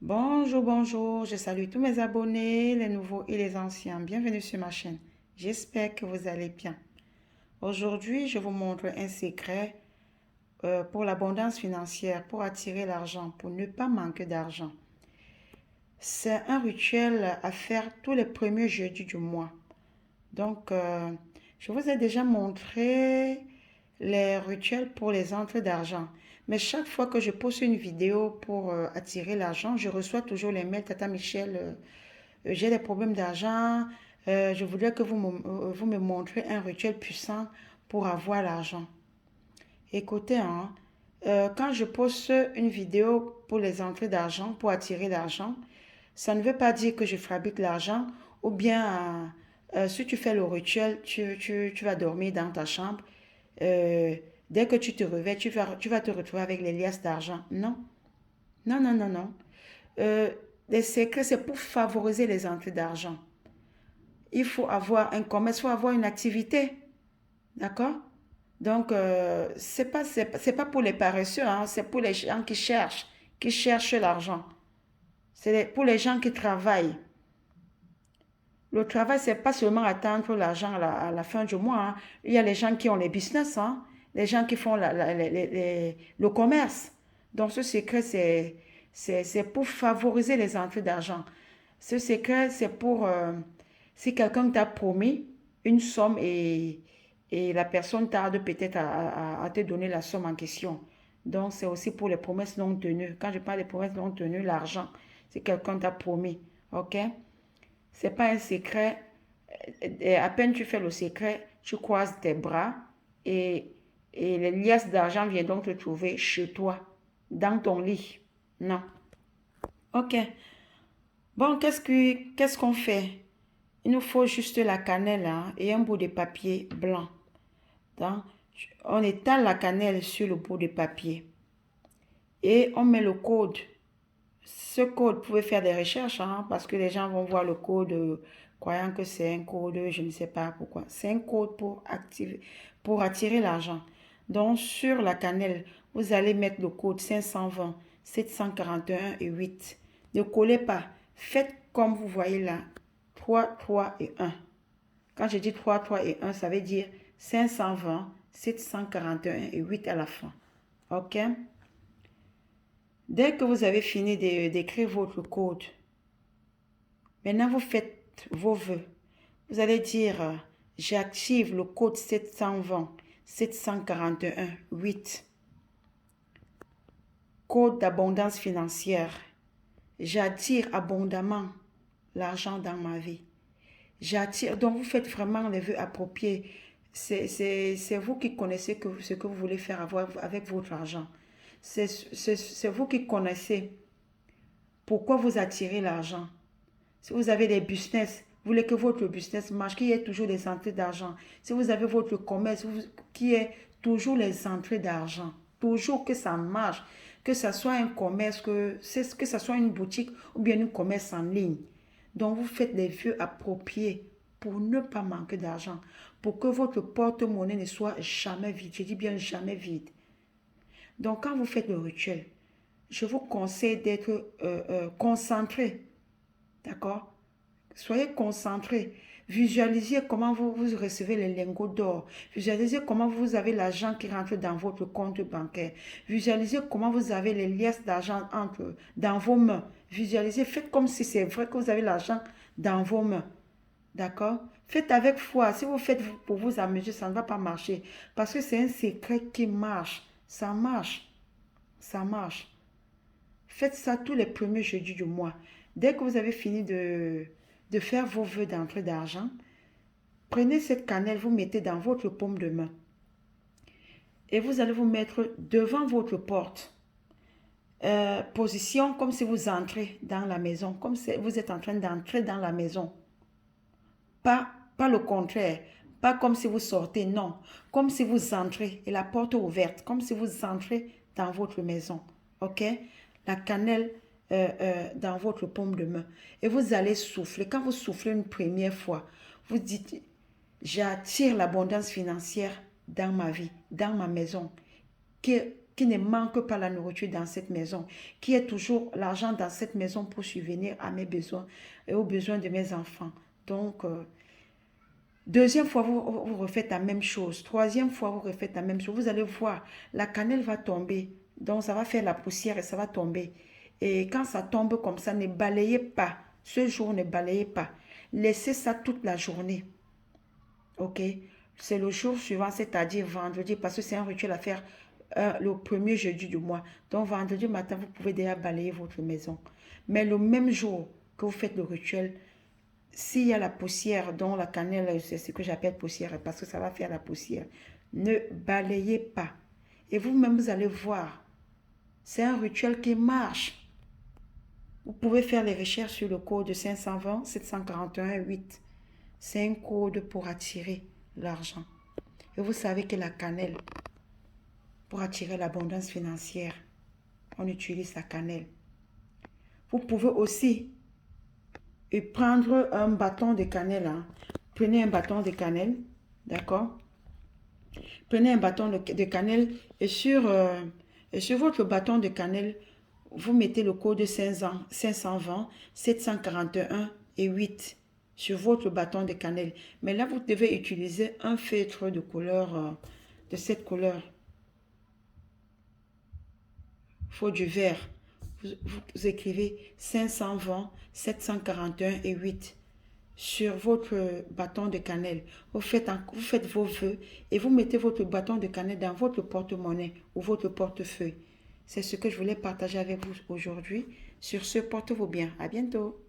Bonjour, bonjour, je salue tous mes abonnés, les nouveaux et les anciens. Bienvenue sur ma chaîne. J'espère que vous allez bien. Aujourd'hui, je vous montre un secret pour l'abondance financière, pour attirer l'argent, pour ne pas manquer d'argent. C'est un rituel à faire tous les premiers jeudis du mois. Donc, je vous ai déjà montré les rituels pour les entrées d'argent. Mais chaque fois que je poste une vidéo pour attirer l'argent, je reçois toujours les mails, Tata Michel, j'ai des problèmes d'argent. Je voudrais que vous me montrez un rituel puissant pour avoir l'argent. Écoutez, hein, quand je poste une vidéo pour les entrées d'argent, pour attirer l'argent, ça ne veut pas dire que je fabrique l'argent ou bien si tu fais le rituel, tu vas dormir dans ta chambre. Dès que tu te réveilles, tu vas te retrouver avec les liasses d'argent. Non, non, non, non, non. Euh, les secrets, c'est pour favoriser les entrées d'argent. Il faut avoir un commerce, il faut avoir une activité. D'accord? Donc, c'est pas pour les paresseux, hein, c'est pour les gens qui cherchent l'argent. C'est pour les gens qui travaillent. Le travail, c'est pas seulement attendre l'argent à la fin du mois, hein. Il y a les gens qui ont les business, hein, les gens qui font le commerce. Donc, ce secret, c'est pour favoriser les entrées d'argent. Ce secret, c'est pour, si quelqu'un t'a promis une somme et la personne tarde peut-être à te donner la somme en question. Donc, c'est aussi pour les promesses non tenues. Quand je parle des promesses non tenues, l'argent, c'est quelqu'un t'a promis. OK? C'est pas un secret. Et à peine tu fais le secret, tu croises tes bras et, et les liasses d'argent viennent donc te trouver chez toi, dans ton lit. Non. OK. Bon, qu'est-ce qu'on fait? Il nous faut juste la cannelle, hein, et un bout de papier blanc. Donc, on étale la cannelle sur le bout de papier et on met le code. Ce code, vous pouvez faire des recherches, hein, parce que les gens vont voir le code croyant que c'est un code, je ne sais pas pourquoi. C'est un code pour attirer l'argent. Donc, sur la cannelle, vous allez mettre le code 520 741 et 8. Ne collez pas. Faites comme vous voyez là. 3 3 et 1. Quand je dis 3 3 et 1, ça veut dire 520 741 et 8 à la fin. OK? Dès que vous avez fini d'écrire votre code, maintenant vous faites vos vœux. Vous allez dire, j'active le code 720 741 8. Code d'abondance financière. J'attire abondamment l'argent dans ma vie. J'attire. Donc, vous faites vraiment les vœux appropriés. C'est vous qui connaissez ce que vous voulez faire avec votre argent. C'est vous qui connaissez pourquoi vous attirez l'argent. Si vous avez des business, vous voulez que votre business marche, qu'il y ait toujours des entrées d'argent. Si vous avez votre commerce, qu'il y ait toujours les entrées d'argent. Toujours que ça marche. Que ce soit un commerce, que ce soit une boutique ou bien un commerce en ligne. Donc, vous faites les vœux appropriés pour ne pas manquer d'argent. Pour que votre porte-monnaie ne soit jamais vide. Je dis bien jamais vide. Donc, quand vous faites le rituel, je vous conseille d'être concentré. D'accord? Soyez concentré. Visualisez comment vous recevez les lingots d'or. Visualisez comment vous avez l'argent qui rentre dans votre compte bancaire. Visualisez comment vous avez les liasses d'argent dans vos mains. Visualisez, faites comme si c'est vrai que vous avez l'argent dans vos mains. D'accord? Faites avec foi. Si vous faites pour vous amuser, ça ne va pas marcher. Parce que c'est un secret qui marche. Ça marche. Ça marche. Faites ça tous les premiers jeudis du mois. Dès que vous avez fini de faire vos vœux d'entrée d'argent, prenez cette cannelle, vous mettez dans votre paume de main. Et vous allez vous mettre devant votre porte. Position comme si vous entrez dans la maison, comme si vous êtes en train d'entrer dans la maison. Pas le contraire. Pas comme si vous sortez, non. Comme si vous entrez et la porte est ouverte, comme si vous entrez dans votre maison. OK? La cannelle dans votre paume de main. Et vous allez souffler. Quand vous soufflez une première fois, vous dites, j'attire l'abondance financière dans ma vie, dans ma maison. qu'il ne manque pas la nourriture dans cette maison, qu'il y ait toujours l'argent dans cette maison pour subvenir à mes besoins et aux besoins de mes enfants. Donc, deuxième fois, vous refaites la même chose. Troisième fois, vous refaites la même chose. Vous allez voir, la cannelle va tomber. Donc, ça va faire la poussière et ça va tomber. Et quand ça tombe comme ça, ne balayez pas. Ce jour, ne balayez pas. Laissez ça toute la journée. Ok? C'est le jour suivant, c'est-à-dire vendredi, parce que c'est un rituel à faire le premier jeudi du mois. Donc, vendredi matin, vous pouvez déjà balayer votre maison. Mais le même jour que vous faites le rituel, s'il y a la poussière, dont la cannelle, c'est ce que j'appelle poussière, parce que ça va faire la poussière, ne balayez pas. Et vous-même, vous allez voir. C'est un rituel qui marche. Vous pouvez faire les recherches sur le code 520 741 8. C'est un code pour attirer l'argent. Et vous savez que la cannelle, pour attirer l'abondance financière, on utilise la cannelle. Vous pouvez aussi prendre un bâton de cannelle. Hein. Prenez un bâton de cannelle, d'accord? Prenez un bâton de cannelle et sur votre bâton de cannelle, vous mettez le code 520 741 et 8 sur votre bâton de cannelle. Mais là, vous devez utiliser un feutre de couleur, de cette couleur. Il faut du vert. Vous écrivez 520 741 et 8 sur votre bâton de cannelle. Vous faites vos vœux et vous mettez votre bâton de cannelle dans votre porte-monnaie ou votre portefeuille. C'est ce que je voulais partager avec vous aujourd'hui. Sur ce, portez-vous bien. À bientôt.